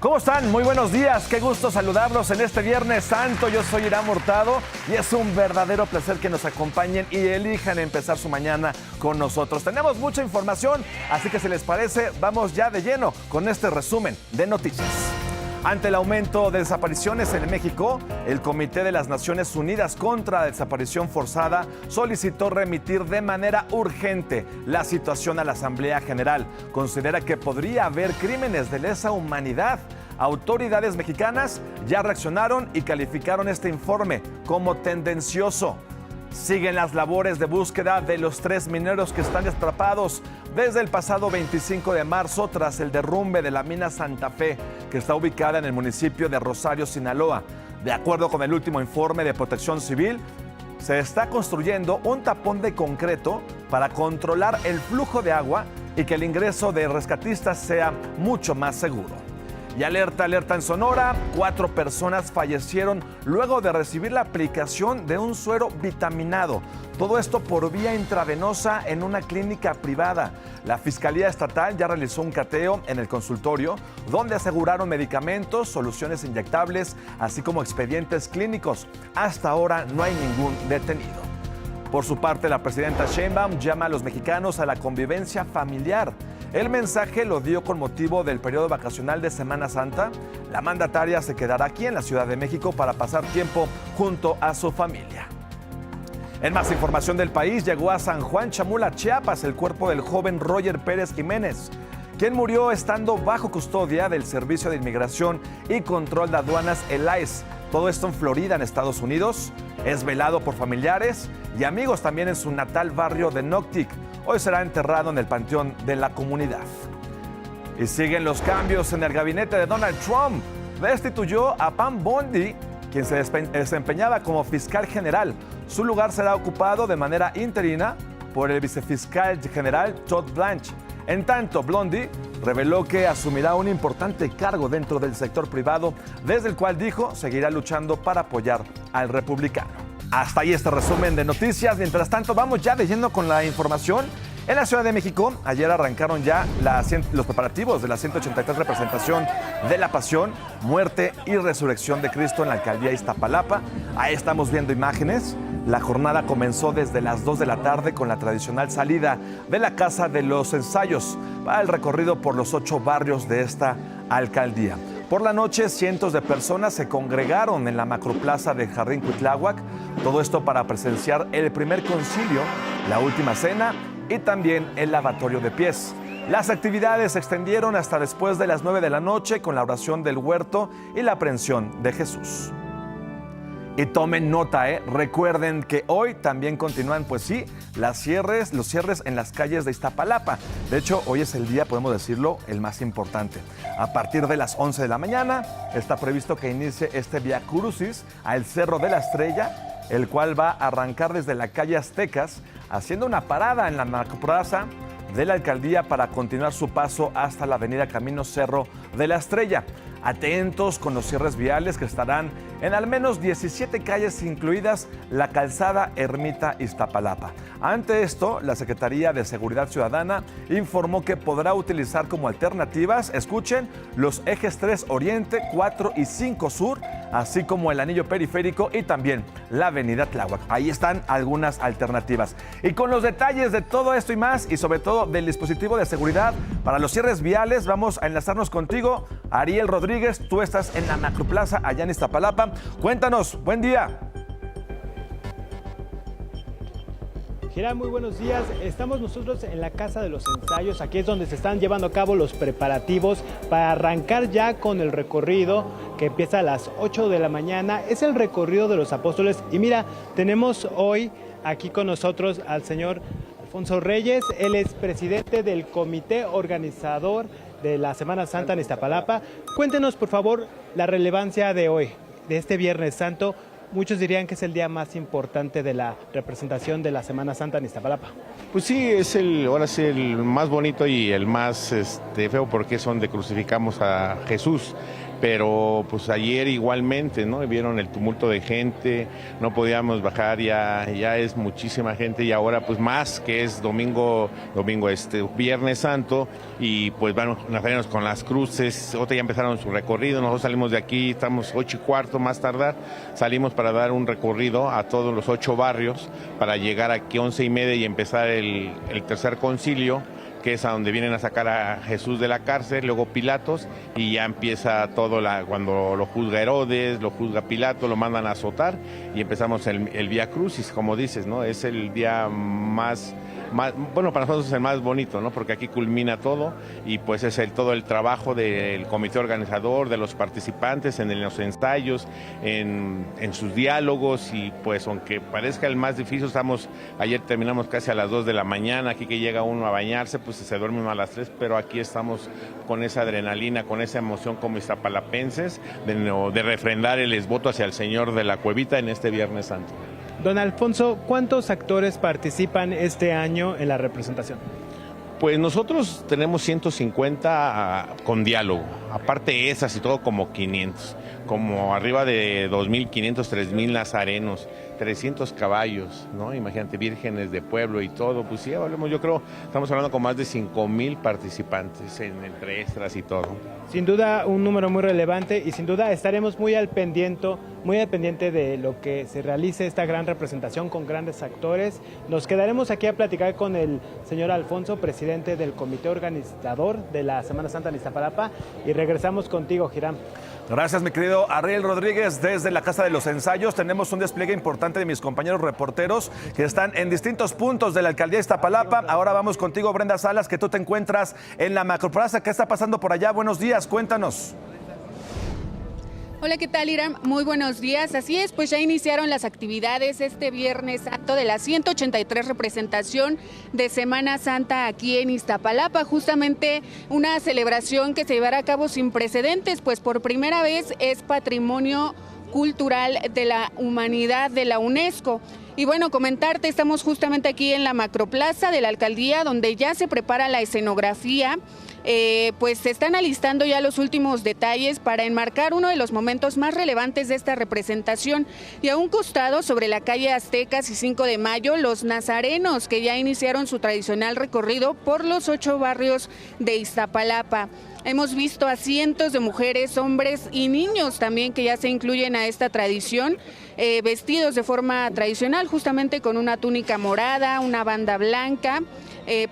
¿Cómo están? Muy buenos días, qué gusto saludarlos en este Viernes Santo. Yo soy Irán Hurtado y es un verdadero placer que nos acompañen y elijan empezar su mañana con nosotros. Tenemos mucha información, así que si les parece, vamos ya de lleno con este resumen de noticias. Ante el aumento de desapariciones en México, el Comité de las Naciones Unidas contra la Desaparición Forzada solicitó remitir de manera urgente la situación a la Asamblea General. Considera que podría haber crímenes de lesa humanidad. Autoridades mexicanas ya reaccionaron y calificaron este informe como tendencioso. Siguen las labores de búsqueda de los 3 mineros que están atrapados desde el pasado 25 de marzo tras el derrumbe de la mina Santa Fe, que está ubicada en el municipio de Rosario, Sinaloa. De acuerdo con el último informe de Protección Civil, se está construyendo un tapón de concreto para controlar el flujo de agua y que el ingreso de rescatistas sea mucho más seguro. Y alerta en Sonora, 4 personas fallecieron luego de recibir la aplicación de un suero vitaminado. Todo esto por vía intravenosa en una clínica privada. La Fiscalía Estatal ya realizó un cateo en el consultorio donde aseguraron medicamentos, soluciones inyectables, así como expedientes clínicos. Hasta ahora no hay ningún detenido. Por su parte, la presidenta Sheinbaum llama a los mexicanos a la convivencia familiar. El mensaje lo dio con motivo del periodo vacacional de Semana Santa. La mandataria se quedará aquí en la Ciudad de México para pasar tiempo junto a su familia. En más información del país, llegó a San Juan Chamula, Chiapas, el cuerpo del joven Roger Pérez Jiménez, quien murió estando bajo custodia del Servicio de Inmigración y Control de Aduanas, el ICE. Todo esto en Florida, en Estados Unidos. Es velado por familiares y amigos también en su natal barrio de Noctic. Hoy será enterrado en el panteón de la comunidad. Y siguen los cambios en el gabinete de Donald Trump. Destituyó a Pam Bondi, quien se desempeñaba como fiscal general. Su lugar será ocupado de manera interina por el vicefiscal general Todd Blanche. En tanto, Bondi reveló que asumirá un importante cargo dentro del sector privado, desde el cual dijo seguirá luchando para apoyar al republicano. Hasta ahí este resumen de noticias. Mientras tanto, vamos ya de lleno con la información. En la Ciudad de México, ayer arrancaron ya los preparativos de la 183 representación de la Pasión, Muerte y Resurrección de Cristo en la alcaldía Iztapalapa. Ahí estamos viendo imágenes. La jornada comenzó desde las 2 de la tarde con la tradicional salida de la Casa de los Ensayos para el recorrido por los 8 barrios de esta alcaldía. Por la noche, cientos de personas se congregaron en la macroplaza de Jardín Cuitláhuac, todo esto para presenciar el primer concilio, la última cena y también el lavatorio de pies. Las actividades se extendieron hasta después de las 9 de la noche con la oración del huerto y la aprehensión de Jesús. Y tomen nota, recuerden que hoy también continúan, pues sí, los cierres en las calles de Iztapalapa. De hecho, hoy es el día, podemos decirlo, el más importante. A partir de las 11 de la mañana está previsto que inicie este Vía Crucis al Cerro de la Estrella, el cual va a arrancar desde la calle Aztecas, haciendo una parada en la macroplaza de la alcaldía para continuar su paso hasta la avenida Camino Cerro de la Estrella. Atentos con los cierres viales que estarán en al menos 17 calles, incluidas la calzada Ermita Iztapalapa. Ante esto, la Secretaría de Seguridad Ciudadana informó que podrá utilizar como alternativas, escuchen, los ejes 3 Oriente, 4 y 5 Sur, así como el anillo periférico y también la avenida Tláhuac. Ahí están algunas alternativas. Y con los detalles de todo esto y más, y sobre todo del dispositivo de seguridad para los cierres viales, vamos a enlazarnos contigo, Ariel Rodríguez. Tú estás en la macroplaza allá en Iztapalapa. Cuéntanos, buen día. Gerard, muy buenos días. Estamos nosotros en la Casa de los Ensayos. Aquí es donde se están llevando a cabo los preparativos para arrancar ya con el recorrido que empieza a las 8 de la mañana. Es el recorrido de los apóstoles. Y mira, tenemos hoy aquí con nosotros al señor Alfonso Reyes. Él es presidente del comité organizador de la Semana Santa en Iztapalapa. Cuéntenos, por favor, la relevancia de hoy, de este Viernes Santo. Muchos dirían que es el día más importante de la representación de la Semana Santa en Iztapalapa. Pues sí, es ahora sí el más bonito y el más feo, porque es donde crucificamos a Jesús. pero pues ayer igualmente, ¿no? Vieron el tumulto de gente, no podíamos bajar, ya es muchísima gente, y ahora pues más, que es Viernes Santo, y pues van nazarenos con las cruces, otros ya empezaron su recorrido. Nosotros salimos de aquí, estamos 8:15 más tardar, salimos para dar un recorrido a todos los 8 barrios, para llegar aquí 11:30 y empezar el tercer concilio, que es a donde vienen a sacar a Jesús de la cárcel, luego Pilatos, y ya empieza todo cuando lo juzga Herodes, lo juzga Pilato, lo mandan a azotar, y empezamos el Vía Crucis, como dices, ¿no? Es el día más, bueno, para nosotros es el más bonito, ¿no? Porque aquí culmina todo, y pues es todo el trabajo del comité organizador, de los participantes en los ensayos, en sus diálogos, y pues aunque parezca el más difícil, ayer terminamos casi a las 2 de la mañana, aquí que llega uno a bañarse, pues se duerme uno a las 3, pero aquí estamos con esa adrenalina, con esa emoción como iztapalapenses, de refrendar el voto hacia el Señor de la Cuevita en este Viernes Santo. Don Alfonso, ¿cuántos actores participan este año en la representación? Pues nosotros tenemos 150 con diálogo, aparte esas y todo como 500, como arriba de 2.500, 3.000 nazarenos, 300 caballos, ¿no? Imagínate, vírgenes de pueblo y todo, pues sí, yo creo, estamos hablando con más de 5.000 participantes entre extras y todo. Sin duda un número muy relevante, y sin duda estaremos muy al pendiente de lo que se realice esta gran representación con grandes actores. Nos quedaremos aquí a platicar con el señor Alfonso, presidente del comité organizador de la Semana Santa en Iztapalapa, y regresamos contigo, Hiram. Gracias, mi querido Ariel Rodríguez, desde la Casa de los Ensayos. Tenemos un despliegue importante de mis compañeros reporteros que están en distintos puntos de la alcaldía de Iztapalapa. Ahora vamos contigo, Brenda Salas, que tú te encuentras en la Macroplaza. ¿Qué está pasando por allá? Buenos días, cuéntanos. Hola, ¿qué tal, Iram? Muy buenos días. Así es, pues ya iniciaron las actividades este Viernes Santo de la 183 representación de Semana Santa aquí en Iztapalapa. Justamente una celebración que se llevará a cabo sin precedentes, pues por primera vez es Patrimonio Cultural de la Humanidad de la UNESCO. Y bueno, comentarte, estamos justamente aquí en la Macroplaza de la alcaldía, donde ya se prepara la escenografía. Pues se están alistando ya los últimos detalles para enmarcar uno de los momentos más relevantes de esta representación. Y a un costado, sobre la calle Aztecas y 5 de Mayo, los nazarenos que ya iniciaron su tradicional recorrido por los 8 barrios de Iztapalapa. Hemos visto a cientos de mujeres, hombres y niños también que ya se incluyen a esta tradición, vestidos de forma tradicional, justamente con una túnica morada, una banda blanca,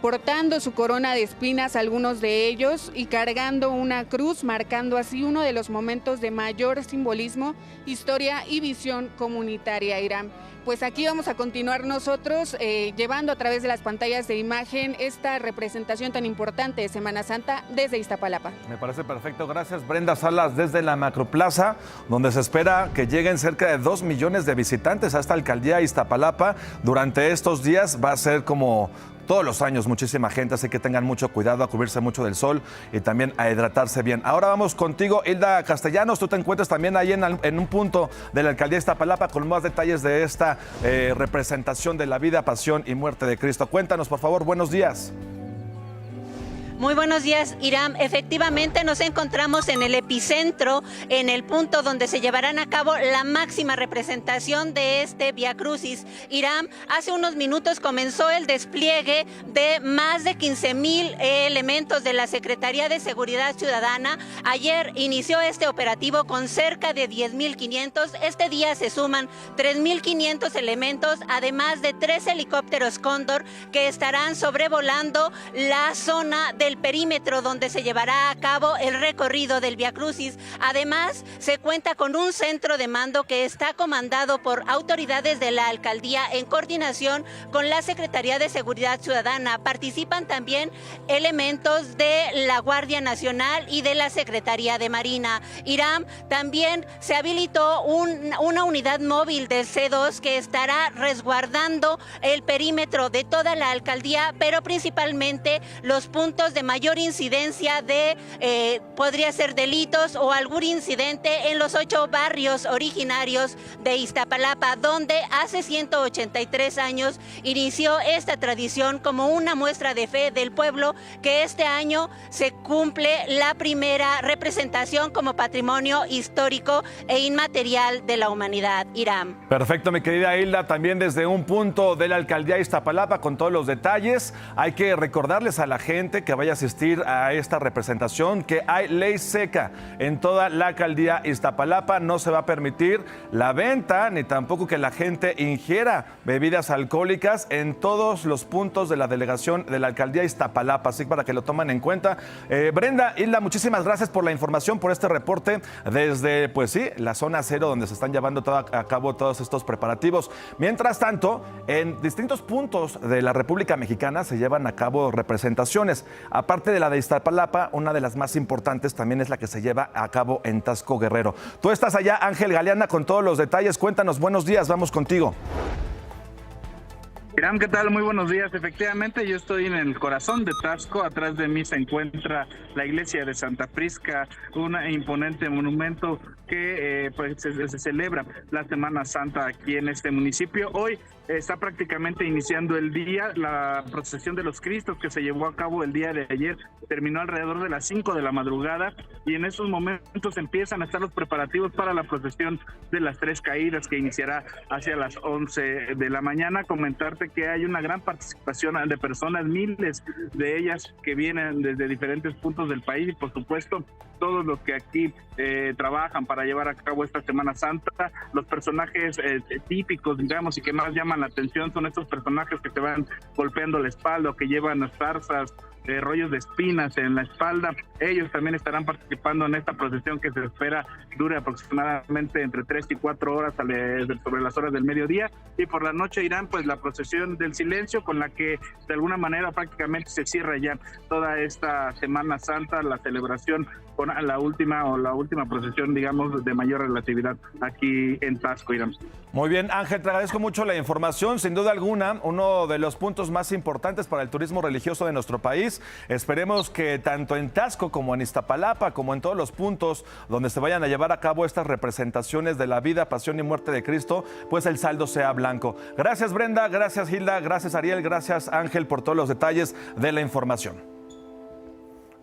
portando su corona de espinas algunos de ellos y cargando una cruz, marcando así uno de los momentos de mayor simbolismo, historia y visión comunitaria, Irán. Pues aquí vamos a continuar nosotros llevando a través de las pantallas de imagen esta representación tan importante de Semana Santa desde Iztapalapa. Me parece perfecto. Gracias, Brenda Salas, desde la Macroplaza, donde se espera que lleguen cerca de 2 millones de visitantes a esta alcaldía Iztapalapa. Durante estos días va a ser como todos los años muchísima gente, así que tengan mucho cuidado a cubrirse mucho del sol y también a hidratarse bien. Ahora vamos contigo, Hilda Castellanos. Tú te encuentras también ahí en un punto de la alcaldía de Iztapalapa con más detalles de esta representación de la vida, pasión y muerte de Cristo. Cuéntanos, por favor. Buenos días. Muy buenos días, Iram. Efectivamente nos encontramos en el epicentro, en el punto donde se llevarán a cabo la máxima representación de este Vía Crucis. Iram, hace unos minutos comenzó el despliegue de más de 15,000 elementos de la Secretaría de Seguridad Ciudadana. Ayer inició este operativo con cerca de 10,500. Este día se suman 3,500 elementos, además de 3 helicópteros Cóndor que estarán sobrevolando la zona del perímetro donde se llevará a cabo el recorrido del Vía Crucis. Además, se cuenta con un centro de mando que está comandado por autoridades de la alcaldía en coordinación con la Secretaría de Seguridad Ciudadana. Participan también elementos de la Guardia Nacional y de la Secretaría de Marina. Iram, también se habilitó una unidad móvil del C2 que estará resguardando el perímetro de toda la alcaldía, pero principalmente los puntos de mayor incidencia de, podría ser delitos o algún incidente en los 8 barrios originarios de Iztapalapa, donde hace 183 años inició esta tradición como una muestra de fe del pueblo, que este año se cumple la primera representación como patrimonio histórico e inmaterial de la humanidad. Iram. Perfecto, mi querida Hilda, también desde un punto de la alcaldía de Iztapalapa con todos los detalles. Hay que recordarles a la gente que vaya a asistir a esta representación que hay ley seca en toda la alcaldía Iztapalapa. No se va a permitir la venta ni tampoco que la gente ingiera bebidas alcohólicas en todos los puntos de la delegación de la alcaldía Iztapalapa, así para que lo tomen en cuenta. Brenda, Hilda, muchísimas gracias por la información, por este reporte desde, pues sí, la zona cero donde se están llevando a cabo todos estos preparativos. Mientras tanto, en distintos puntos de la República Mexicana se llevan a cabo representaciones. Aparte de la de Iztapalapa, una de las más importantes también es la que se lleva a cabo en Taxco, Guerrero. Tú estás allá, Ángel Galeana, con todos los detalles. Cuéntanos, buenos días, vamos contigo. Iram, ¿qué tal? Muy buenos días. Efectivamente, yo estoy en el corazón de Taxco. Atrás de mí se encuentra la iglesia de Santa Prisca, un imponente monumento que pues se celebra la Semana Santa aquí en este municipio. Hoy está prácticamente iniciando el día. La procesión de los Cristos que se llevó a cabo el día de ayer terminó alrededor de las 5 de la madrugada, y en estos momentos empiezan a estar los preparativos para la procesión de las Tres Caídas, que iniciará hacia las 11 de la mañana. Comentarte que hay una gran participación de personas, miles de ellas que vienen desde diferentes puntos del país, y por supuesto todos los que aquí trabajan para llevar a cabo esta Semana Santa. Los personajes típicos, digamos, y que más llaman la atención son estos personajes que te van golpeando la espalda o que llevan las zarzas, rollos de espinas en la espalda. Ellos también estarán participando en esta procesión que se espera dure aproximadamente entre 3 y 4 horas sobre las horas del mediodía, y por la noche irán pues la procesión del silencio, con la que de alguna manera prácticamente se cierra ya toda esta Semana Santa, la celebración con la última procesión, digamos, de mayor relatividad aquí en Taxco, Irán. Muy bien, Ángel, te agradezco mucho la información. Sin duda alguna, uno de los puntos más importantes para el turismo religioso de nuestro país. Esperemos que tanto en Taxco como en Iztapalapa, como en todos los puntos donde se vayan a llevar a cabo estas representaciones de la vida, pasión y muerte de Cristo, pues el saldo sea blanco. Gracias, Brenda, gracias, Hilda, gracias, Ariel, gracias, Ángel, por todos los detalles de la información.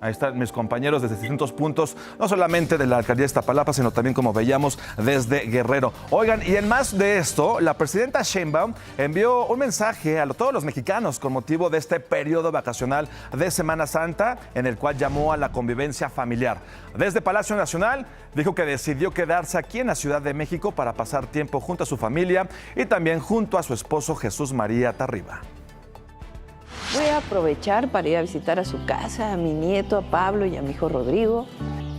Ahí están mis compañeros desde distintos puntos, no solamente de la alcaldía de Iztapalapa, sino también, como veíamos, desde Guerrero. Oigan, y en más de esto, la presidenta Sheinbaum envió un mensaje a todos los mexicanos con motivo de este periodo vacacional de Semana Santa, en el cual llamó a la convivencia familiar. Desde Palacio Nacional dijo que decidió quedarse aquí en la Ciudad de México para pasar tiempo junto a su familia y también junto a su esposo Jesús María Tarriba. Voy a aprovechar para ir a visitar a su casa, a mi nieto, a Pablo y a mi hijo Rodrigo.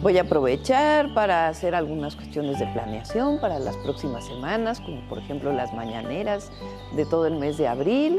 Voy a aprovechar para hacer algunas cuestiones de planeación para las próximas semanas, como por ejemplo las mañaneras de todo el mes de abril.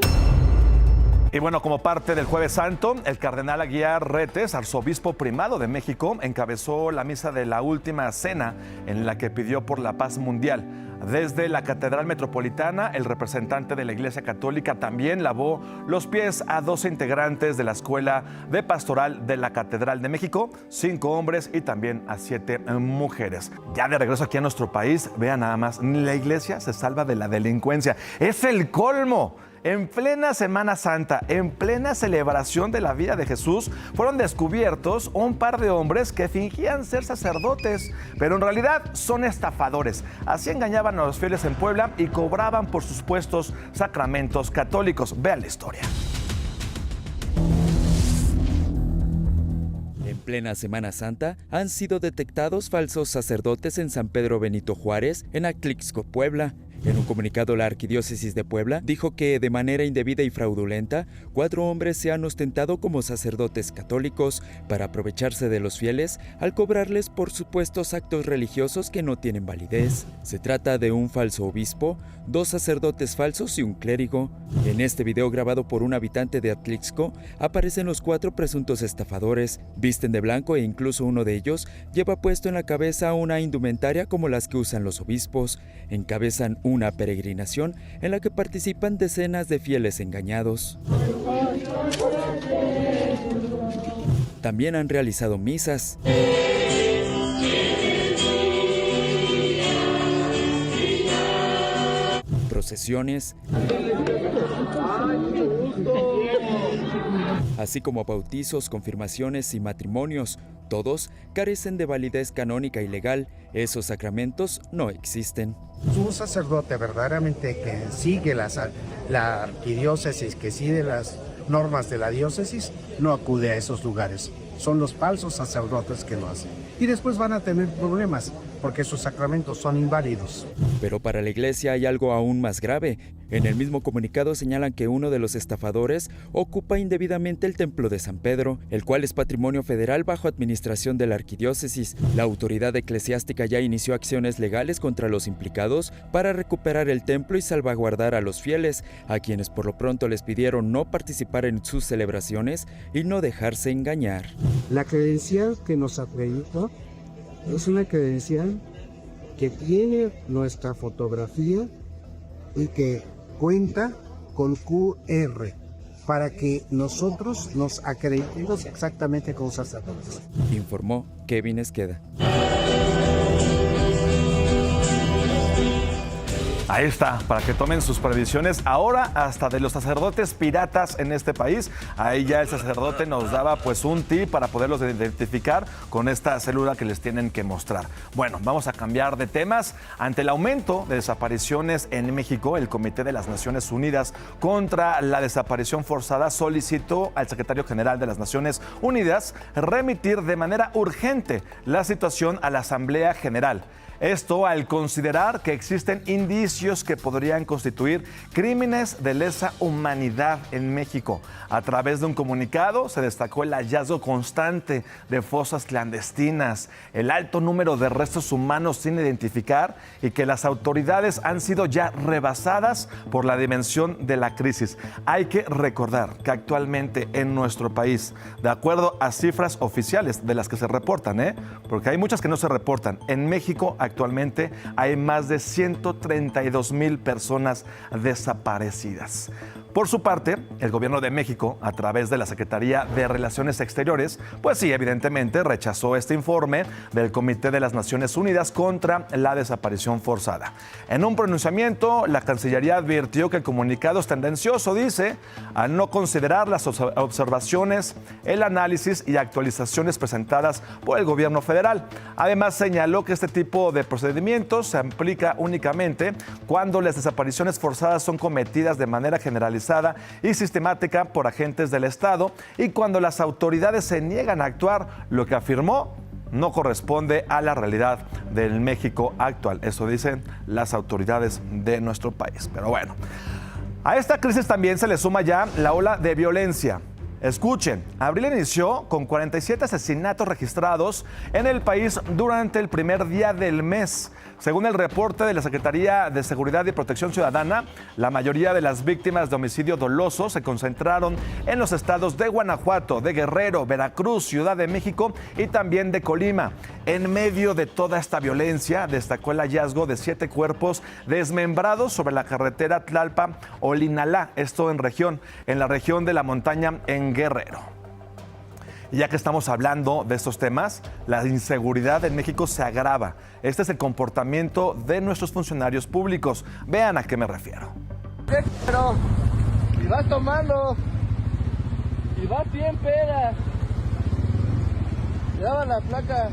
Y bueno, como parte del Jueves Santo, el cardenal Aguiar Retes, arzobispo primado de México, encabezó la misa de la Última Cena, en la que pidió por la paz mundial. Desde la Catedral Metropolitana, el representante de la Iglesia Católica también lavó los pies a 12 integrantes de la Escuela de Pastoral de la Catedral de México, 5 hombres y también a 7 mujeres. Ya de regreso aquí a nuestro país, vean nada más, la Iglesia se salva de la delincuencia. ¡Es el colmo! En plena Semana Santa, en plena celebración de la vida de Jesús, fueron descubiertos un par de hombres que fingían ser sacerdotes, pero en realidad son estafadores. Así engañaban a los fieles en Puebla y cobraban por sus supuestos sacramentos católicos. Vean la historia. En plena Semana Santa han sido detectados falsos sacerdotes en San Pedro Benito Juárez, en Atlixco, Puebla. En un comunicado, la Arquidiócesis de Puebla dijo que de manera indebida y fraudulenta, 4 hombres se han ostentado como sacerdotes católicos para aprovecharse de los fieles al cobrarles por supuestos actos religiosos que no tienen validez. Se trata de un falso obispo, 2 sacerdotes falsos y un clérigo. En este video grabado por un habitante de Atlixco, aparecen los 4 presuntos estafadores. Visten de blanco e incluso uno de ellos lleva puesto en la cabeza una indumentaria como las que usan los obispos. Encabezan una peregrinación en la que participan decenas de fieles engañados. También han realizado misas, procesiones, así como bautizos, confirmaciones y matrimonios. Todos carecen de validez canónica y legal. Esos sacramentos no existen. Un sacerdote verdaderamente que sigue la arquidiócesis, que sigue las normas de la diócesis, no acude a esos lugares. Son los falsos sacerdotes que lo hacen. Y después van a tener problemas, porque sus sacramentos son inválidos. Pero para la Iglesia hay algo aún más grave. En el mismo comunicado señalan que uno de los estafadores ocupa indebidamente el templo de San Pedro, el cual es patrimonio federal bajo administración de la arquidiócesis. La autoridad eclesiástica ya inició acciones legales contra los implicados para recuperar el templo y salvaguardar a los fieles, a quienes por lo pronto les pidieron no participar en sus celebraciones y no dejarse engañar. La credencial que nos acredita es una credencial que tiene nuestra fotografía y que cuenta con QR para que nosotros nos acreditemos exactamente como sacerdotes. Informó Kevin Esqueda. Ahí está, para que tomen sus previsiones. Ahora hasta de los sacerdotes piratas en este país. Ahí ya el sacerdote nos daba pues un tip para poderlos identificar con esta célula que les tienen que mostrar. Bueno, vamos a cambiar de temas. Ante el aumento de desapariciones en México, el Comité de las Naciones Unidas contra la Desaparición Forzada solicitó al secretario general de las Naciones Unidas remitir de manera urgente la situación a la Asamblea General. Esto al considerar que existen indicios que podrían constituir crímenes de lesa humanidad en México. A través de un comunicado se destacó el hallazgo constante de fosas clandestinas, el alto número de restos humanos sin identificar y que las autoridades han sido ya rebasadas por la dimensión de la crisis. Hay que recordar que actualmente en nuestro país, de acuerdo a cifras oficiales de las que se reportan, porque hay muchas que no se reportan, en México actualmente hay más de 132,000 personas desaparecidas. Por su parte, el gobierno de México, a través de la Secretaría de Relaciones Exteriores, pues sí, evidentemente rechazó este informe del Comité de las Naciones Unidas contra la Desaparición Forzada. En un pronunciamiento, la Cancillería advirtió que el comunicado es tendencioso, dice, al no considerar las observaciones, el análisis y actualizaciones presentadas por el gobierno federal. Además, señaló que este tipo de procedimientos se aplica únicamente cuando las desapariciones forzadas son cometidas de manera generalizada y sistemática por agentes del Estado y cuando las autoridades se niegan a actuar, lo que afirmó no corresponde a la realidad del México actual. Eso dicen las autoridades de nuestro país. Pero bueno, a esta crisis también se le suma ya la ola de violencia. Escuchen, abril inició con 47 asesinatos registrados en el país durante el primer día del mes. Según el reporte de la Secretaría de Seguridad y Protección Ciudadana, la mayoría de las víctimas de homicidio doloso se concentraron en los estados de Guanajuato, de Guerrero, Veracruz, Ciudad de México y también de Colima. En medio de toda esta violencia, destacó el hallazgo de 7 cuerpos desmembrados sobre la carretera Tlalpan-Olinalá, esto en la región de la montaña en Guerrero. Y ya que estamos hablando de estos temas, la inseguridad en México se agrava. Este es el comportamiento de nuestros funcionarios públicos. Vean a qué me refiero. Pero, y vas tomando, y vas bien peda. Lleva la placa.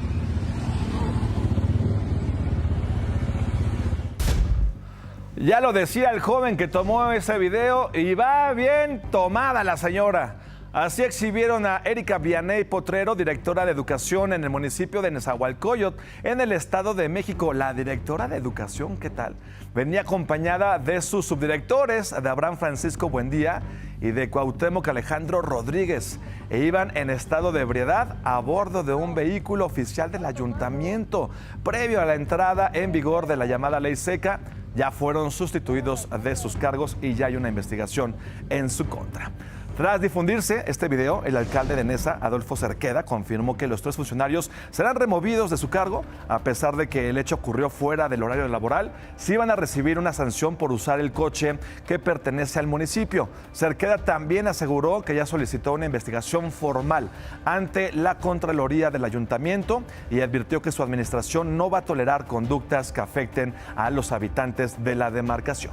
Ya lo decía el joven que tomó ese video y va bien tomada la señora. Así exhibieron a Erika Vianey Potrero, directora de Educación en el municipio de Nezahualcóyotl, en el Estado de México. La directora de Educación, ¿qué tal? Venía acompañada de sus subdirectores, de Abraham Francisco Buendía y de Cuauhtémoc Alejandro Rodríguez, e iban en estado de ebriedad a bordo de un vehículo oficial del ayuntamiento. Previo a la entrada en vigor de la llamada Ley Seca, ya fueron sustituidos de sus cargos y ya hay una investigación en su contra. Tras difundirse este video, el alcalde de Neza, Adolfo Cerqueda, confirmó que los 3 funcionarios serán removidos de su cargo, a pesar de que el hecho ocurrió fuera del horario laboral. Sí van a recibir una sanción por usar el coche que pertenece al municipio. Cerqueda también aseguró que ya solicitó una investigación formal ante la Contraloría del Ayuntamiento y advirtió que su administración no va a tolerar conductas que afecten a los habitantes de la demarcación.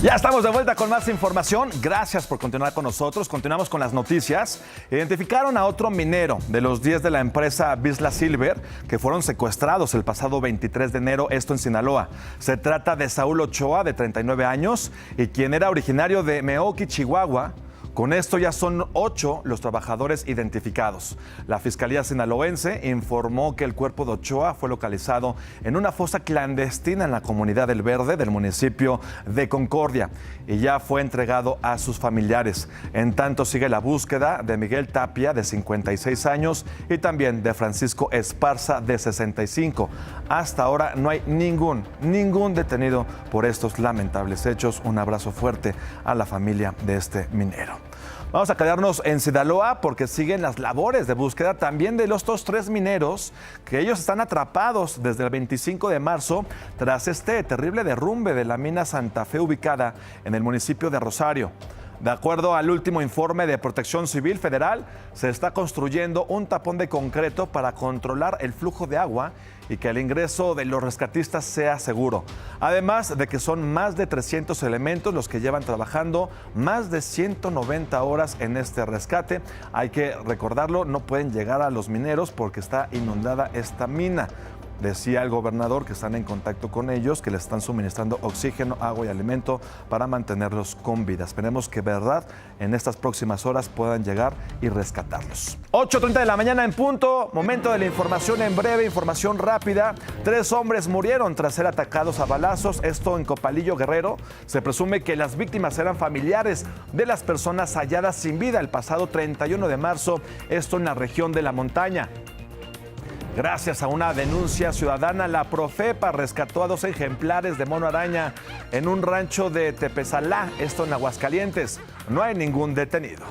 Ya estamos de vuelta con más información. Gracias por continuar con nosotros. Continuamos con las noticias. Identificaron a otro minero de los 10 de la empresa Vizsla Silver que fueron secuestrados el pasado 23 de enero, esto en Sinaloa. Se trata de Saúl Ochoa, de 39 años, y quien era originario de Meoqui, Chihuahua. Con esto ya son 8 los trabajadores identificados. La Fiscalía Sinaloense informó que el cuerpo de Ochoa fue localizado en una fosa clandestina en la comunidad del Verde del municipio de Concordia y ya fue entregado a sus familiares. En tanto sigue la búsqueda de Miguel Tapia, de 56 años, y también de Francisco Esparza, de 65. Hasta ahora no hay ningún detenido por estos lamentables hechos. Un abrazo fuerte a la familia de este minero. Vamos a quedarnos en Sinaloa porque siguen las labores de búsqueda también de los otros 3 mineros que ellos están atrapados desde el 25 de marzo tras este terrible derrumbe de la mina Santa Fe ubicada en el municipio de Rosario. De acuerdo al último informe de Protección Civil Federal, se está construyendo un tapón de concreto para controlar el flujo de agua y que el ingreso de los rescatistas sea seguro. Además de que son más de 300 elementos los que llevan trabajando más de 190 horas en este rescate. Hay que recordarlo, no pueden llegar a los mineros porque está inundada esta mina. Decía el gobernador que están en contacto con ellos, que les están suministrando oxígeno, agua y alimento para mantenerlos con vida. Esperemos que, verdad, en estas próximas horas puedan llegar y rescatarlos. 8:30 de la mañana en punto, momento de la información en breve, información rápida. 3 hombres murieron tras ser atacados a balazos, esto en Copalillo, Guerrero. Se presume que las víctimas eran familiares de las personas halladas sin vida el pasado 31 de marzo, esto en la región de La Montaña. Gracias a una denuncia ciudadana, la Profepa rescató a 2 ejemplares de mono araña en un rancho de Tepezalá, esto en Aguascalientes. No hay ningún detenido.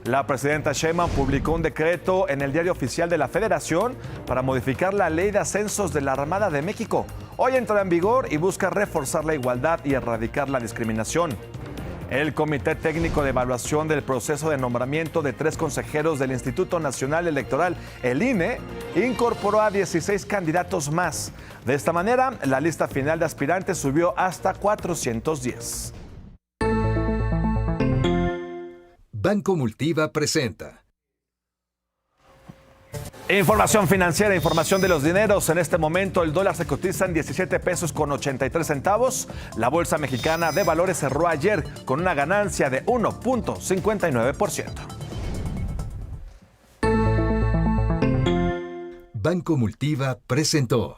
La presidenta Sheinbaum publicó un decreto en el Diario Oficial de la Federación para modificar la Ley de Ascensos de la Armada de México. Hoy entra en vigor y busca reforzar la igualdad y erradicar la discriminación. El Comité Técnico de Evaluación del Proceso de Nombramiento de 3 consejeros del Instituto Nacional Electoral, el INE, incorporó a 16 candidatos más. De esta manera, la lista final de aspirantes subió hasta 410. Banco Multiva presenta. Información financiera, información de los dineros. En este momento el dólar se cotiza en 17 pesos con 83 centavos. La Bolsa Mexicana de Valores cerró ayer con una ganancia de 1.59%. Banco Multiva presentó.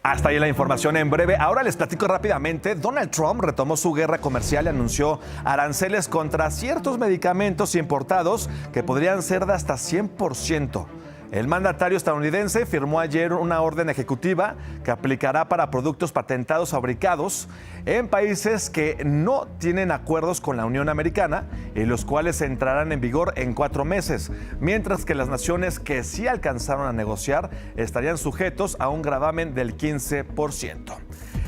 Hasta ahí la información en breve. Ahora les platico rápidamente. Donald Trump retomó su guerra comercial y anunció aranceles contra ciertos medicamentos importados que podrían ser de hasta 100%. El mandatario estadounidense firmó ayer una orden ejecutiva que aplicará para productos patentados fabricados en países que no tienen acuerdos con la Unión Americana y los cuales entrarán en vigor en 4 meses, mientras que las naciones que sí alcanzaron a negociar estarían sujetos a un gravamen del 15%.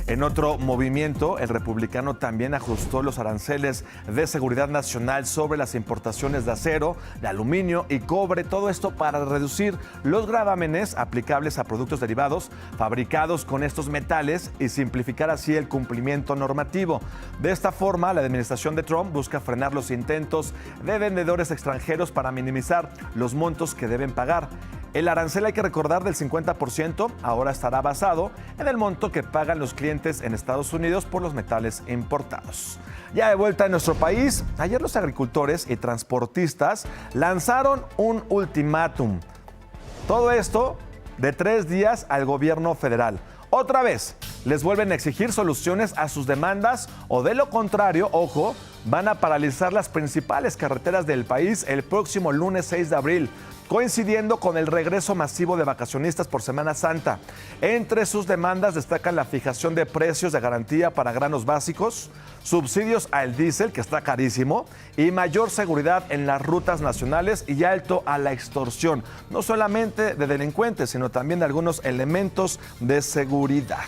En otro movimiento, el republicano también ajustó los aranceles de seguridad nacional sobre las importaciones de acero, de aluminio y cobre, todo esto para reducir los gravámenes aplicables a productos derivados fabricados con estos metales y simplificar así el cumplimiento normativo. De esta forma, la administración de Trump busca frenar los intentos de vendedores extranjeros para minimizar los montos que deben pagar. El arancel, hay que recordar, del 50% ahora estará basado en el monto que pagan los clientes en Estados Unidos por los metales importados. Ya de vuelta en nuestro país, ayer los agricultores y transportistas lanzaron un ultimátum. Todo esto de 3 días al gobierno federal. Otra vez, les vuelven a exigir soluciones a sus demandas o de lo contrario, ojo, van a paralizar las principales carreteras del país el próximo lunes 6 de abril. coincidiendo con el regreso masivo de vacacionistas por Semana Santa. Entre sus demandas destacan la fijación de precios de garantía para granos básicos, subsidios al diésel, que está carísimo, y mayor seguridad en las rutas nacionales y alto a la extorsión, no solamente de delincuentes, sino también de algunos elementos de seguridad.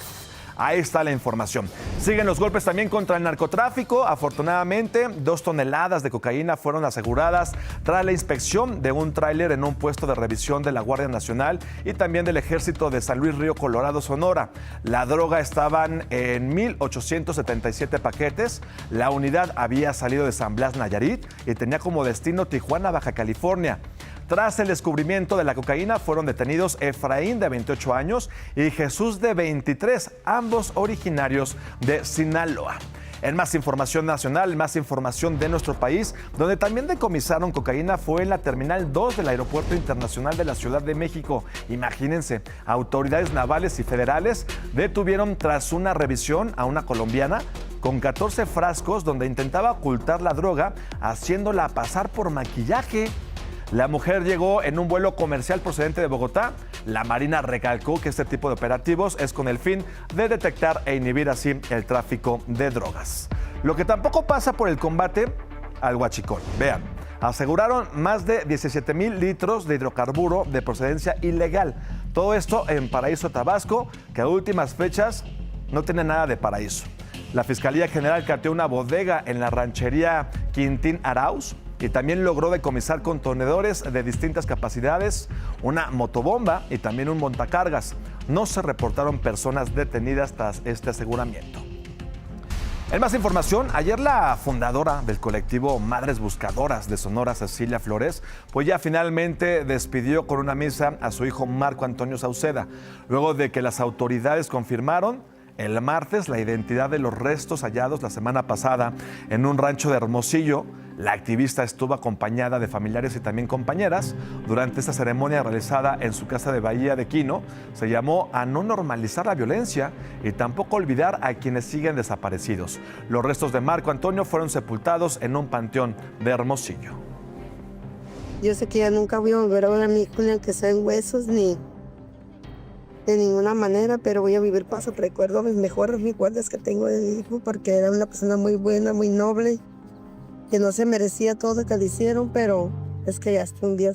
Ahí está la información. Siguen los golpes también contra el narcotráfico. Afortunadamente, 2 toneladas de cocaína fueron aseguradas tras la inspección de un tráiler en un puesto de revisión de la Guardia Nacional y también del Ejército de San Luis Río Colorado, Sonora. La droga estaban en 1,877 paquetes. La unidad había salido de San Blas, Nayarit, y tenía como destino Tijuana, Baja California. Tras el descubrimiento de la cocaína fueron detenidos Efraín, de 28 años, y Jesús, de 23, ambos originarios de Sinaloa. En más información nacional, más información de nuestro país, donde también decomisaron cocaína fue en la Terminal 2 del Aeropuerto Internacional de la Ciudad de México. Imagínense, autoridades navales y federales detuvieron tras una revisión a una colombiana con 14 frascos donde intentaba ocultar la droga haciéndola pasar por maquillaje. La mujer llegó en un vuelo comercial procedente de Bogotá. La Marina recalcó que este tipo de operativos es con el fin de detectar e inhibir así el tráfico de drogas. Lo que tampoco pasa por el combate al huachicol. Vean, aseguraron más de 17,000 litros de hidrocarburo de procedencia ilegal. Todo esto en Paraíso, Tabasco, que a últimas fechas no tiene nada de paraíso. La Fiscalía General cateó una bodega en la ranchería Quintín Arauz y también logró decomisar contenedores de distintas capacidades, una motobomba y también un montacargas. No se reportaron personas detenidas tras este aseguramiento. En más información, ayer la fundadora del colectivo Madres Buscadoras de Sonora, Cecilia Flores, pues ya finalmente despidió con una misa a su hijo Marco Antonio Sauceda, luego de que las autoridades confirmaron el martes la identidad de los restos hallados la semana pasada en un rancho de Hermosillo. La activista estuvo acompañada de familiares y también compañeras durante esta ceremonia realizada en su casa de Bahía de Quino. Se llamó a no normalizar la violencia y tampoco olvidar a quienes siguen desaparecidos. Los restos de Marco Antonio fueron sepultados en un panteón de Hermosillo. Yo sé que ya nunca voy a volver a ver a mi hijo ni aunque sea en huesos ni de ninguna manera, pero voy a vivir paso recuerdo mis mejores recuerdos que tengo de mi hijo, porque era una persona muy buena, muy noble, que no se merecía todo lo que le hicieron, pero es que ya hasta un día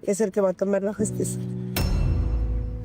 es el que va a tomar la justicia.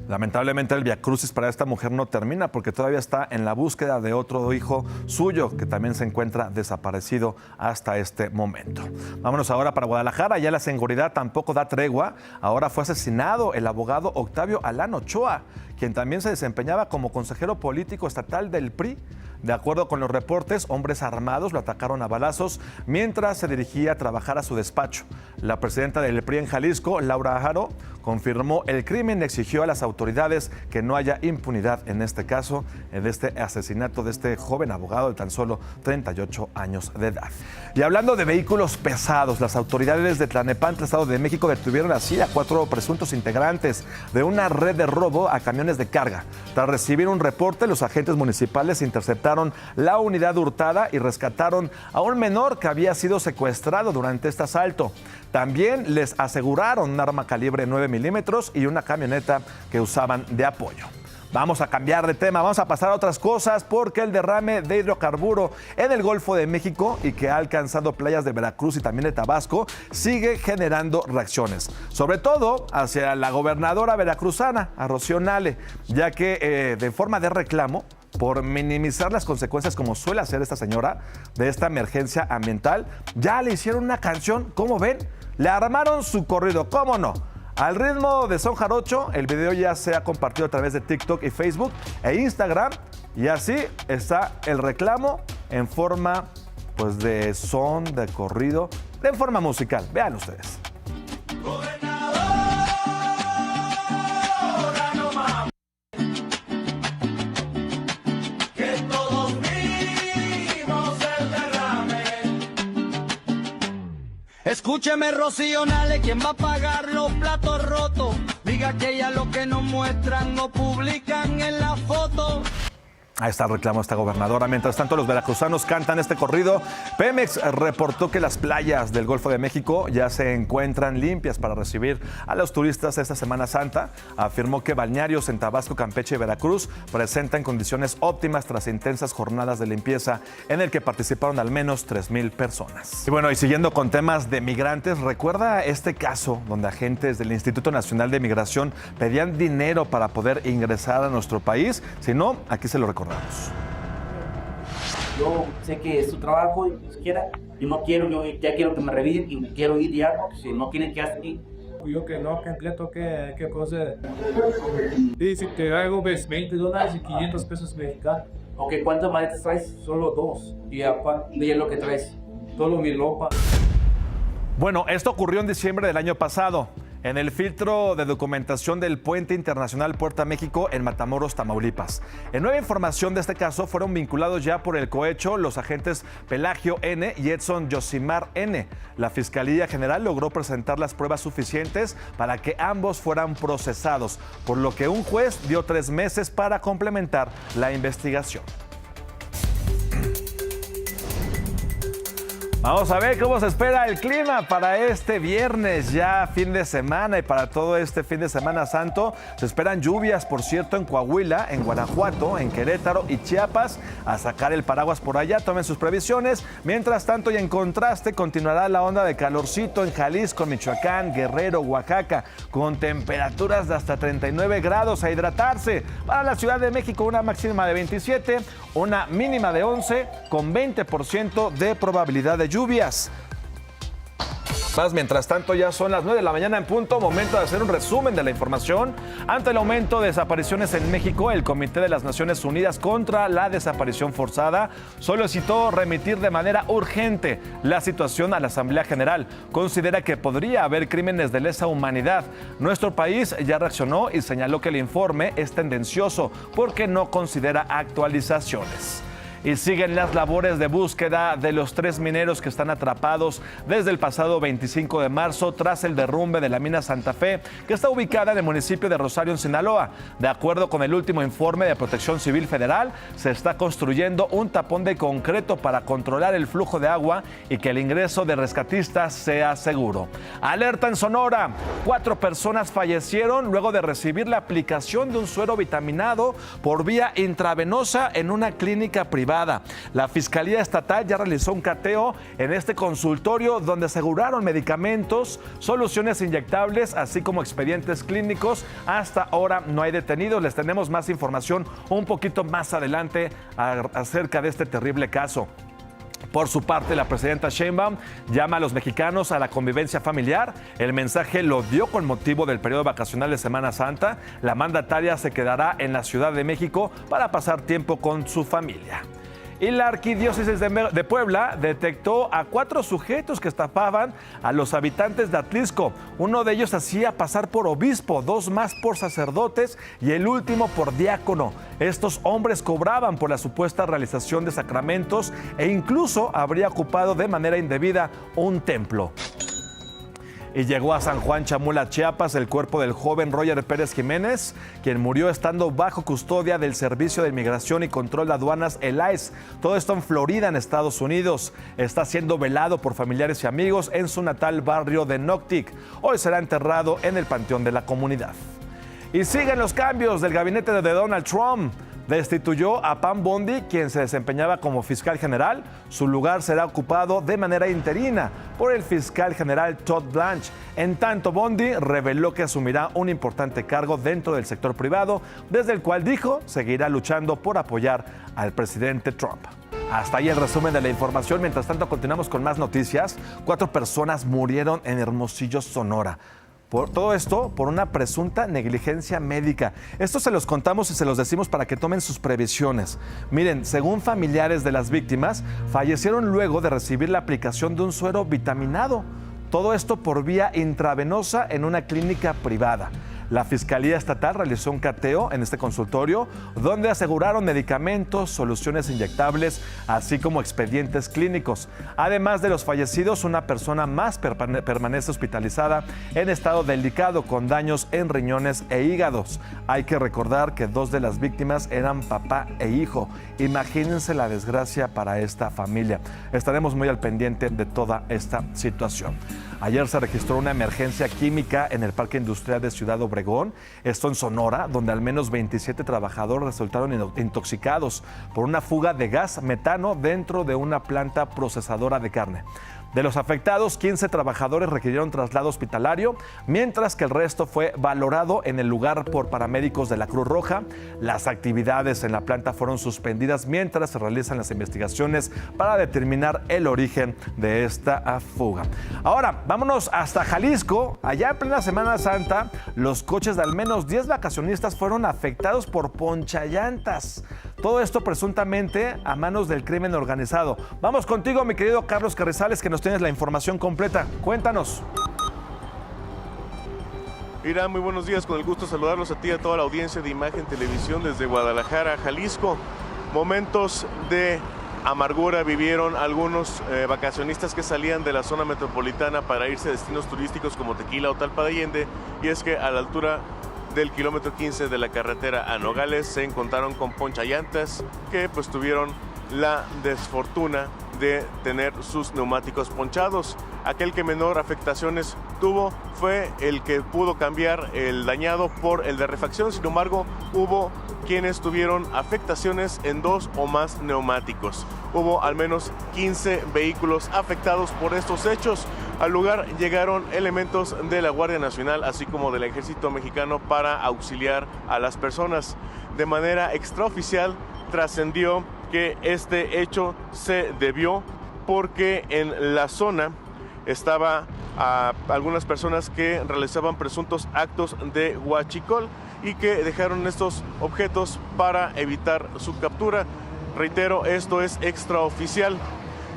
Lamentablemente el viacrucis para esta mujer no termina porque todavía está en la búsqueda de otro hijo suyo que también se encuentra desaparecido hasta este momento. Vámonos ahora para Guadalajara. Ya la seguridad tampoco da tregua. Ahora fue asesinado el abogado Octavio Alán Ochoa, quien también se desempeñaba como consejero político estatal del PRI. De acuerdo con los reportes, hombres armados lo atacaron a balazos mientras se dirigía a trabajar a su despacho. La presidenta del PRI en Jalisco, Laura Jaro, confirmó el crimen y exigió a las autoridades que no haya impunidad en este caso, de este asesinato de este joven abogado de tan solo 38 años de edad. Y hablando de vehículos pesados, las autoridades de Tlalnepantla, Estado de México, detuvieron así a 4 presuntos integrantes de una red de robo a camiones de carga. Tras recibir un reporte, los agentes municipales interceptaron la unidad hurtada y rescataron a un menor que había sido secuestrado durante este asalto. También les aseguraron un arma calibre 9 milímetros y una camioneta que usaban de apoyo. Vamos a cambiar de tema, vamos a pasar a otras cosas porque el derrame de hidrocarburo en el Golfo de México y que ha alcanzado playas de Veracruz y también de Tabasco sigue generando reacciones, sobre todo hacia la gobernadora veracruzana, a Rocío Nale, ya que de forma de reclamo, por minimizar las consecuencias como suele hacer esta señora de esta emergencia ambiental, ya le hicieron una canción, ¿cómo ven? Le armaron su corrido, ¿cómo no? Al ritmo de son jarocho, el video ya se ha compartido a través de TikTok y Facebook e Instagram, y así está el reclamo en forma pues de son, de corrido, en forma musical. Vean ustedes. Escúcheme, Rocío Nale, ¿quién va a pagar los platos rotos? Diga que ya lo que nos muestran no publican en la foto. Ahí está el reclamo de esta gobernadora. Mientras tanto, los veracruzanos cantan este corrido. Pemex reportó que las playas del Golfo de México ya se encuentran limpias para recibir a los turistas esta Semana Santa. Afirmó que balnearios en Tabasco, Campeche y Veracruz presentan condiciones óptimas tras intensas jornadas de limpieza en el que participaron al menos 3,000 personas. Y bueno, y siguiendo con temas de migrantes, ¿recuerda este caso donde agentes del Instituto Nacional de Migración pedían dinero para poder ingresar a nuestro país? Si no, aquí se lo recordamos. Yo sé que es su trabajo y siquiera, yo no quiero, yo ya quiero que me revisen y quiero ir ya, porque si no tienen que hacer aquí. Yo que no completo, ¿qué cosa? Sí, si te hago ves $20 y 500 pesos mexicanos. Ok, ¿cuántas maletas traes? Solo 2. Y aparte de lo que traes, todo mi ropa. Bueno, esto ocurrió en diciembre del año pasado, en el filtro de documentación del Puente Internacional Puerto México en Matamoros, Tamaulipas. En nueva información de este caso fueron vinculados ya por el cohecho los agentes Pelagio N. y Edson Yosimar N. La Fiscalía General logró presentar las pruebas suficientes para que ambos fueran procesados, por lo que un juez dio 3 meses para complementar la investigación. Vamos a ver cómo se espera el clima para este viernes, ya fin de semana, y para todo este fin de semana santo. Se esperan lluvias, por cierto, en Coahuila, en Guanajuato, en Querétaro y Chiapas. A sacar el paraguas por allá, tomen sus previsiones. Mientras tanto, y en contraste, continuará la onda de calorcito en Jalisco, Michoacán, Guerrero, Oaxaca, con temperaturas de hasta 39 grados. A hidratarse. Para la Ciudad de México, una máxima de 27, una mínima de 11, con 20% de probabilidad de lluvias. Mientras tanto, ya son las 9 de la mañana en punto, momento de hacer un resumen de la información. Ante el aumento de desapariciones en México, el Comité de las Naciones Unidas contra la Desaparición Forzada solicitó remitir de manera urgente la situación a la Asamblea General. Considera que podría haber crímenes de lesa humanidad. Nuestro país ya reaccionó y señaló que el informe es tendencioso porque no considera actualizaciones. Y siguen las labores de búsqueda de los 3 mineros que están atrapados desde el pasado 25 de marzo tras el derrumbe de la mina Santa Fe, que está ubicada en el municipio de Rosario, en Sinaloa. De acuerdo con el último informe de Protección Civil Federal, se está construyendo un tapón de concreto para controlar el flujo de agua y que el ingreso de rescatistas sea seguro. Alerta en Sonora. 4 personas fallecieron luego de recibir la aplicación de un suero vitaminado por vía intravenosa en una clínica privada. La Fiscalía Estatal ya realizó un cateo en este consultorio donde aseguraron medicamentos, soluciones inyectables, así como expedientes clínicos. Hasta ahora no hay detenidos. Les tenemos más información un poquito más adelante acerca de este terrible caso. Por su parte, la presidenta Sheinbaum llama a los mexicanos a la convivencia familiar. El mensaje lo dio con motivo del periodo vacacional de Semana Santa. La mandataria se quedará en la Ciudad de México para pasar tiempo con su familia. Y la Arquidiócesis de Puebla detectó a 4 sujetos que estafaban a los habitantes de Atlixco. Uno de ellos hacía pasar por obispo, 2 más por sacerdotes y el último por diácono. Estos hombres cobraban por la supuesta realización de sacramentos e incluso habría ocupado de manera indebida un templo. Y llegó a San Juan Chamula, Chiapas, el cuerpo del joven Roger Pérez Jiménez, quien murió estando bajo custodia del Servicio de Inmigración y Control de Aduanas, el ICE. Todo esto en Florida, en Estados Unidos. Está siendo velado por familiares y amigos en su natal barrio de Noctic. Hoy será enterrado en el panteón de la comunidad. Y siguen los cambios del gabinete de Donald Trump. Destituyó a Pam Bondi, quien se desempeñaba como fiscal general. Su lugar será ocupado de manera interina por el fiscal general Todd Blanche. En tanto, Bondi reveló que asumirá un importante cargo dentro del sector privado, desde el cual dijo seguirá luchando por apoyar al presidente Trump. Hasta ahí el resumen de la información. Mientras tanto, continuamos con más noticias. 4 personas murieron en Hermosillo, Sonora. Por todo esto, por una presunta negligencia médica. Esto se los contamos y se los decimos para que tomen sus previsiones. Miren, según familiares de las víctimas, fallecieron luego de recibir la aplicación de un suero vitaminado. Todo esto por vía intravenosa en una clínica privada. La Fiscalía Estatal realizó un cateo en este consultorio donde aseguraron medicamentos, soluciones inyectables, así como expedientes clínicos. Además de los fallecidos, una persona más permanece hospitalizada en estado delicado con daños en riñones e hígados. Hay que recordar que 2 de las víctimas eran papá e hijo. Imagínense la desgracia para esta familia. Estaremos muy al pendiente de toda esta situación. Ayer se registró una emergencia química en el Parque Industrial de Ciudad Obregón, esto en Sonora, donde al menos 27 trabajadores resultaron intoxicados por una fuga de gas metano dentro de una planta procesadora de carne. De los afectados, 15 trabajadores requirieron traslado hospitalario, mientras que el resto fue valorado en el lugar por paramédicos de la Cruz Roja. Las actividades en la planta fueron suspendidas mientras se realizan las investigaciones para determinar el origen de esta fuga. Ahora, vámonos hasta Jalisco. Allá en plena Semana Santa, los coches de al menos 10 vacacionistas fueron afectados por ponchallantas. Todo esto presuntamente a manos del crimen organizado. Vamos contigo, mi querido Carlos Carrizales, que nos tienes la información completa. Cuéntanos. Irán, muy buenos días. Con el gusto de saludarlos a ti y a toda la audiencia de Imagen Televisión desde Guadalajara, Jalisco. Momentos de amargura vivieron algunos vacacionistas que salían de la zona metropolitana para irse a destinos turísticos como Tequila o Talpa de Allende. Y es que a la altura del kilómetro 15 de la carretera a Nogales se encontraron con ponchallantas que pues tuvieron la desfortuna de tener sus neumáticos ponchados. Aquel que menor afectaciones tuvo fue el que pudo cambiar el dañado por el de refacción. Sin embargo, hubo quienes tuvieron afectaciones en 2 o más neumáticos. Hubo al menos 15 vehículos afectados por estos hechos. Al lugar llegaron elementos de la Guardia Nacional, así como del Ejército Mexicano, para auxiliar a las personas. De manera extraoficial trascendió que este hecho se debió porque en la zona estaba a algunas personas que realizaban presuntos actos de huachicol y que dejaron estos objetos para evitar su captura. Reitero, esto es extraoficial.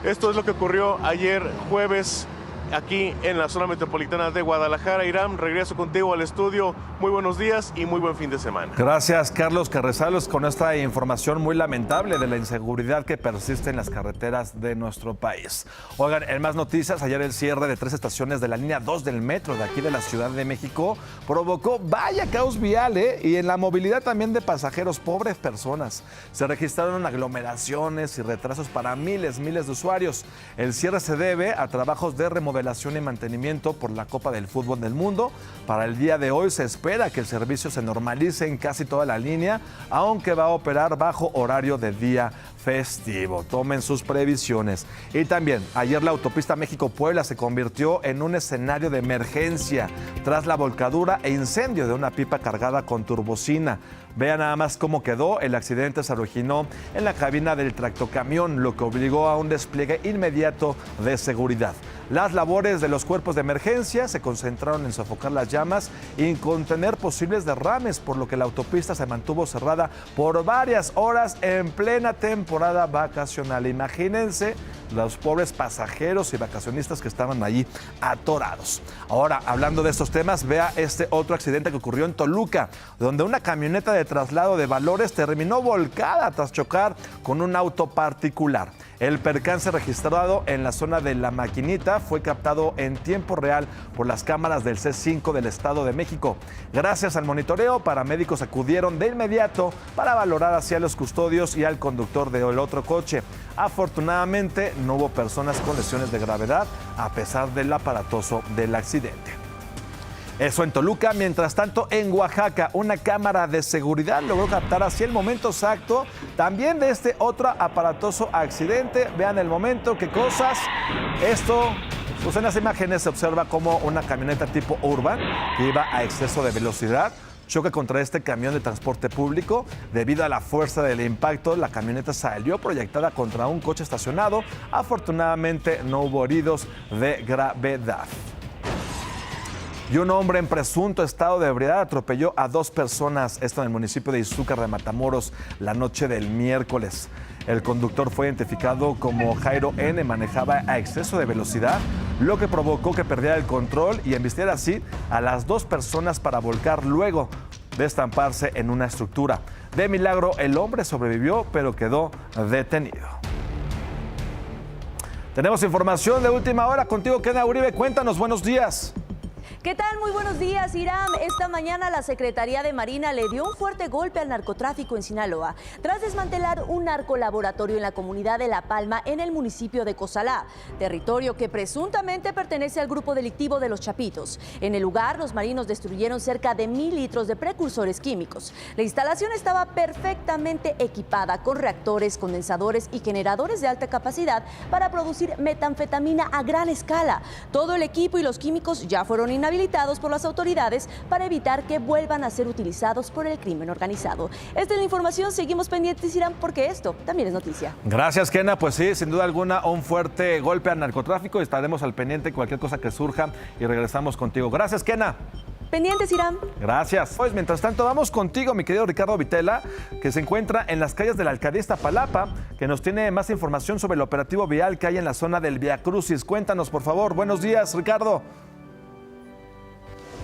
Esto es lo que ocurrió ayer jueves aquí en la zona metropolitana de Guadalajara. Irán, regreso contigo al estudio. Muy buenos días y muy buen fin de semana. Gracias, Carlos Carrizales, con esta información muy lamentable de la inseguridad que persiste en las carreteras de nuestro país. Oigan, en más noticias, ayer el cierre de 3 estaciones de la línea 2 del metro de aquí de la Ciudad de México provocó vaya caos vial, y en la movilidad también de pasajeros, pobres personas. Se registraron aglomeraciones y retrasos para miles de usuarios. El cierre se debe a trabajos de remodelación y mantenimiento por la Copa del Fútbol del Mundo. Para el día de hoy se espera que el servicio se normalice en casi toda la línea, aunque va a operar bajo horario de día festivo. Tomen sus previsiones. Y también, ayer la autopista México-Puebla se convirtió en un escenario de emergencia tras la volcadura e incendio de una pipa cargada con turbocina. Vean nada más cómo quedó. El accidente se originó en la cabina del tractocamión, lo que obligó a un despliegue inmediato de seguridad. Las labores de los cuerpos de emergencia se concentraron en sofocar las llamas y contener posibles derrames, por lo que la autopista se mantuvo cerrada por varias horas en plena temporada vacacional. Imagínense los pobres pasajeros y vacacionistas que estaban allí atorados. Ahora, hablando de estos temas, vea este otro accidente que ocurrió en Toluca, donde una camioneta de traslado de valores terminó volcada tras chocar con un auto particular. El percance registrado en la zona de La Maquinita fue captado en tiempo real por las cámaras del C5 del Estado de México. Gracias al monitoreo, paramédicos acudieron de inmediato para valorar hacia los custodios y al conductor del otro coche. Afortunadamente, no hubo personas con lesiones de gravedad, a pesar del aparatoso del accidente. Eso en Toluca. Mientras tanto, en Oaxaca, una cámara de seguridad logró captar así el momento exacto también de este otro aparatoso accidente. Vean el momento, qué cosas. Esto, pues en las imágenes se observa como una camioneta tipo Urban que iba a exceso de velocidad choca contra este camión de transporte público. Debido a la fuerza del impacto, la camioneta salió proyectada contra un coche estacionado. Afortunadamente, no hubo heridos de gravedad. y un hombre en presunto estado de ebriedad atropelló a 2 personas, esto en el municipio de Izúcar de Matamoros, la noche del miércoles. El conductor fue identificado como Jairo N., manejaba a exceso de velocidad, lo que provocó que perdiera el control y embistiera así a las 2 personas para volcar luego de estamparse en una estructura. De milagro, el hombre sobrevivió, pero quedó detenido. Tenemos información de última hora contigo, Kenia Uribe. Cuéntanos, buenos días. ¿Qué tal? Muy buenos días, Iram. Esta mañana la Secretaría de Marina le dio un fuerte golpe al narcotráfico en Sinaloa, tras desmantelar un narcolaboratorio en la comunidad de La Palma, en el municipio de Cozalá, territorio que presuntamente pertenece al grupo delictivo de Los Chapitos. En el lugar, los marinos destruyeron cerca de 1,000 litros de precursores químicos. La instalación estaba perfectamente equipada con reactores, condensadores y generadores de alta capacidad para producir metanfetamina a gran escala. Todo el equipo y los químicos ya fueron inhabilitados por las autoridades para evitar que vuelvan a ser utilizados por el crimen organizado. Esta es la información, seguimos pendientes, Irán, porque esto también es noticia. Gracias, Kenia. Pues sí, sin duda alguna, un fuerte golpe al narcotráfico. Estaremos al pendiente cualquier cosa que surja y regresamos contigo. Gracias, Kenia. Pendientes, Irán. Gracias. Pues mientras tanto, vamos contigo, mi querido Ricardo Vitela, que se encuentra en las calles de la alcaldía Iztapalapa, que nos tiene más información sobre el operativo vial que hay en la zona del Vía Crucis. Cuéntanos, por favor. Buenos días, Ricardo.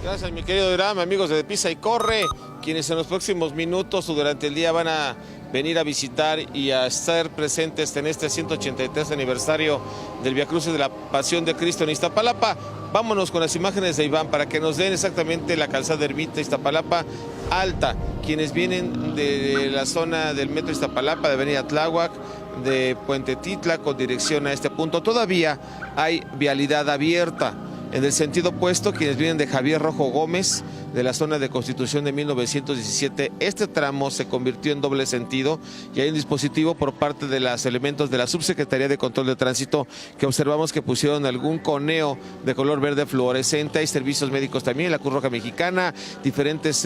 Gracias, mi querido Iram, amigos de Pisa y Corre, quienes en los próximos minutos o durante el día van a venir a visitar y a estar presentes en este 183 aniversario del Vía Crucis de la Pasión de Cristo en Iztapalapa. Vámonos con las imágenes de Iván para que nos den exactamente la calzada Ermita Iztapalapa Alta, quienes vienen de la zona del metro Iztapalapa, de Avenida Tláhuac, de Puente Titla, con dirección a este punto. Todavía hay vialidad abierta. En el sentido opuesto, quienes vienen de Javier Rojo Gómez, de la zona de Constitución de 1917, este tramo se convirtió en doble sentido y hay un dispositivo por parte de los elementos de la Subsecretaría de Control de Tránsito que observamos que pusieron algún coneo de color verde fluorescente. Hay servicios médicos también, la Cruz Roja Mexicana, diferentes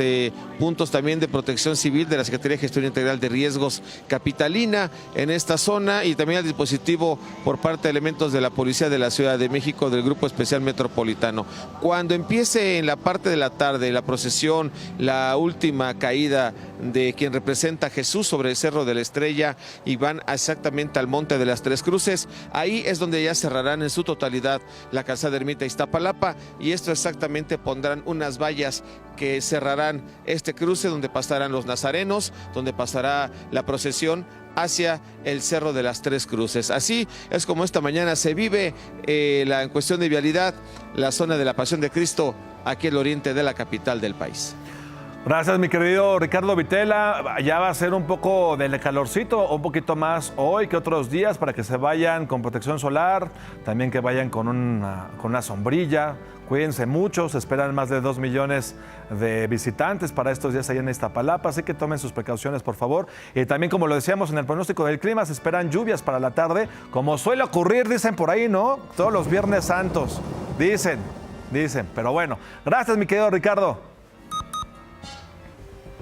puntos también de protección civil de la Secretaría de Gestión Integral de Riesgos Capitalina en esta zona, y también el dispositivo por parte de elementos de la Policía de la Ciudad de México del Grupo Especial Metropolitano. Cuando empiece en la parte de la tarde la procesión, la última caída de quien representa a Jesús sobre el Cerro de la Estrella y van exactamente al Monte de las Tres Cruces, ahí es donde ya cerrarán en su totalidad la calzada Ermita Iztapalapa, y esto exactamente pondrán unas vallas que cerrarán este cruce donde pasarán los nazarenos, donde pasará la procesión hacia el Cerro de las Tres Cruces. Así es como esta mañana se vive en cuestión de vialidad la zona de la Pasión de Cristo aquí al oriente de la capital del país. Gracias, mi querido Ricardo Vitela. Ya va a ser un poco de calorcito, un poquito más hoy que otros días, para que se vayan con protección solar, también que vayan con una sombrilla. Cuídense mucho, se esperan más de 2 millones de visitantes para estos días allá en Iztapalapa, así que tomen sus precauciones, por favor. Y también, como lo decíamos en el pronóstico del clima, se esperan lluvias para la tarde, como suele ocurrir, dicen por ahí, ¿no? Todos los Viernes Santos, dicen, pero bueno. Gracias, mi querido Ricardo.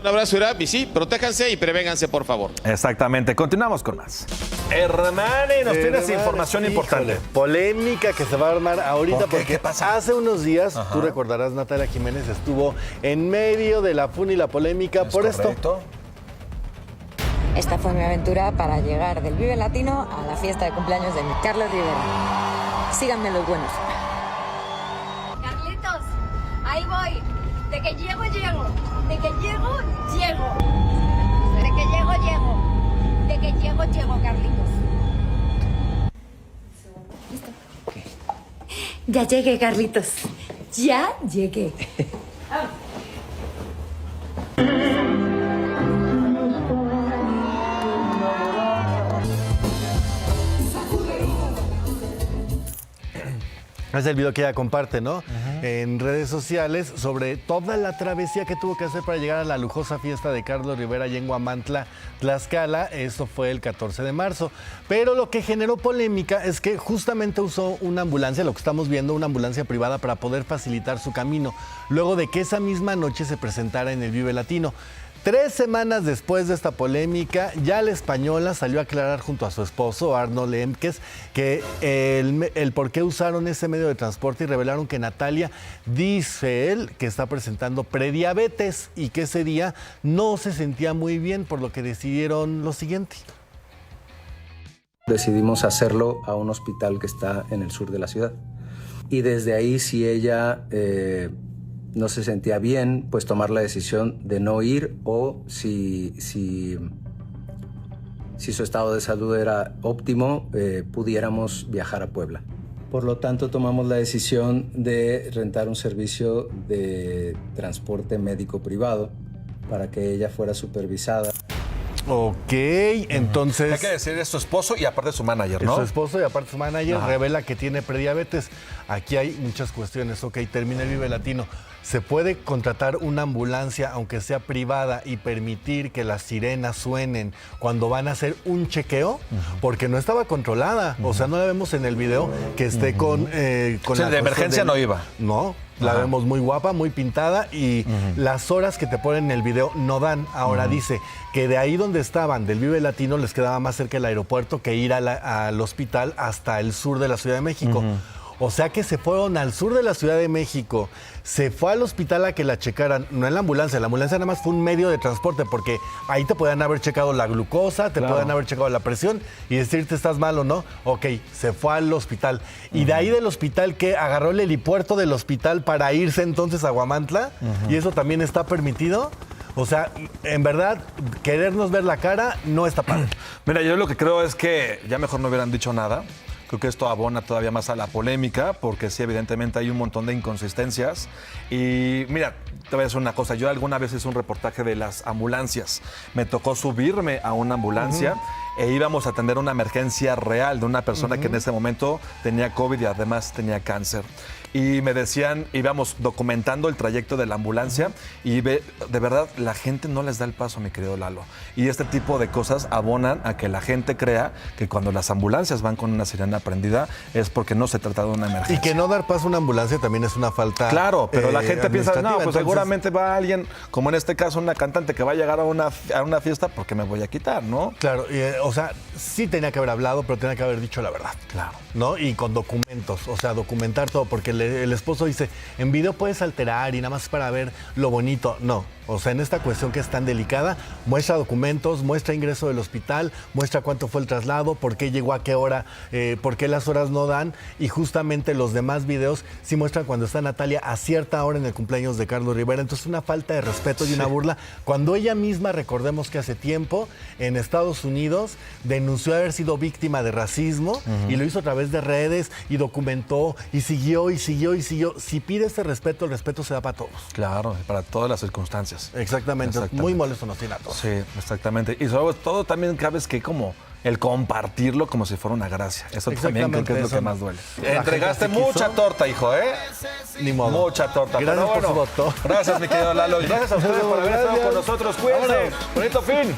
Un abrazo, Irán, y sí, protéjanse y prevénganse, por favor. Exactamente, continuamos con más. Hermane, nos tienes información importante. Polémica que se va a armar ahorita. ¿Por qué? Porque ¿Qué pasa? hace unos días, tú recordarás, Natalia Jiménez estuvo en medio de la fun y la polémica por esto. Esta fue mi aventura para llegar del Vive Latino a la fiesta de cumpleaños de mi Carlos Rivera. Síganme los buenos. Carlitos, ahí voy. De que llego, llego. De que llego, llego. De que llego, llego. De que llego, llego, Carlitos. Listo. Ya llegué, Carlitos. Ya llegué. Es el video que ella comparte, ¿no? En redes sociales sobre toda la travesía que tuvo que hacer para llegar a la lujosa fiesta de Carlos Rivera allá en Huamantla, Tlaxcala. Eso fue el 14 de marzo. Pero lo que generó polémica es que justamente usó una ambulancia, lo que estamos viendo, una ambulancia privada para poder facilitar su camino, luego de que esa misma noche se presentara en el Vive Latino. 3 semanas después de esta polémica, ya la española salió a aclarar junto a su esposo, Arnold Lemkes, que el por qué usaron ese medio de transporte y revelaron que Natalia, dice él, que está presentando prediabetes y que ese día no se sentía muy bien, por lo que decidieron lo siguiente. Decidimos hacerlo a un hospital que está en el sur de la ciudad. Y desde ahí, si ella no se sentía bien, pues tomar la decisión de no ir, o si su estado de salud era óptimo, pudiéramos viajar a Puebla. Por lo tanto, tomamos la decisión de rentar un servicio de transporte médico privado para que ella fuera supervisada. Ok, entonces... Hay que decir, es su esposo y aparte su manager, ¿no? Su esposo y aparte su manager revela que tiene prediabetes. Aquí hay muchas cuestiones. Ok, termina el Vive Latino. ¿Se puede contratar una ambulancia, aunque sea privada, y permitir que las sirenas suenen cuando van a hacer un chequeo? Porque no estaba controlada. O sea, no la vemos en el video que esté con la de emergencia no iba. No. La vemos muy guapa, muy pintada, y las horas que te ponen en el video no dan. Ahora dice que de ahí donde estaban, del Vive Latino, les quedaba más cerca el aeropuerto que ir al hospital hasta el sur de la Ciudad de México. O sea que se fueron al sur de la Ciudad de México, se fue al hospital a que la checaran, no en la ambulancia nada más fue un medio de transporte, porque ahí te podían haber checado la glucosa, te podían haber checado la presión y decirte estás mal o no. Ok, se fue al hospital. Y de ahí del hospital, que agarró el helipuerto del hospital para irse entonces a Huamantla, y eso también está permitido. O sea, en verdad, querernos ver la cara no está padre. Mira, yo lo que creo es que ya mejor no hubieran dicho nada. Creo que esto abona todavía más a la polémica, porque sí, evidentemente hay un montón de inconsistencias. Y mira, te voy a decir una cosa. Yo alguna vez hice un reportaje de las ambulancias. Me tocó subirme a una ambulancia e íbamos a atender una emergencia real de una persona que en ese momento tenía COVID y además tenía cáncer. Y me decían, íbamos documentando el trayecto de la ambulancia y de verdad la gente no les da el paso, mi querido Lalo. Y este tipo de cosas abonan a que la gente crea que cuando las ambulancias van con una sirena prendida es porque no se trata de una emergencia. Y que no dar paso a una ambulancia también es una falta. Claro, pero la gente piensa, no, pues entonces, seguramente va alguien, como en este caso una cantante que va a llegar a una fiesta, porque me voy a quitar, ¿no? Claro, o sea, sí tenía que haber hablado, pero tenía que haber dicho la verdad. Claro. ¿No? Y con documentos, o sea, documentar todo, porque el esposo dice, en video puedes alterar y nada más para ver lo bonito. No, o sea, en esta cuestión que es tan delicada, muestra documentos, muestra ingreso del hospital, muestra cuánto fue el traslado, por qué llegó a qué hora, por qué las horas no dan, y justamente los demás videos sí muestran cuando está Natalia a cierta hora en el cumpleaños de Carlos Rivera. Entonces, una falta de respeto y una burla, cuando ella misma, recordemos que hace tiempo, en Estados Unidos, denunció haber sido víctima de racismo y lo hizo a través de redes y documentó y siguió y siguió y siguió. Si pide ese respeto, el respeto se da para todos. Claro, para todas las circunstancias. Exactamente. Muy molesto nos tiene a todos. Sí, exactamente. Y sobre todo también sabes que como el compartirlo como si fuera una gracia. Eso también creo que es lo que más duele. Entregaste mucha torta, hijo, ¿eh? Ni modo. Mucha torta. Gracias por su voto. Gracias, mi querido Lalo. Y gracias a ustedes por haber estado con nosotros. Cuídense. Bonito fin.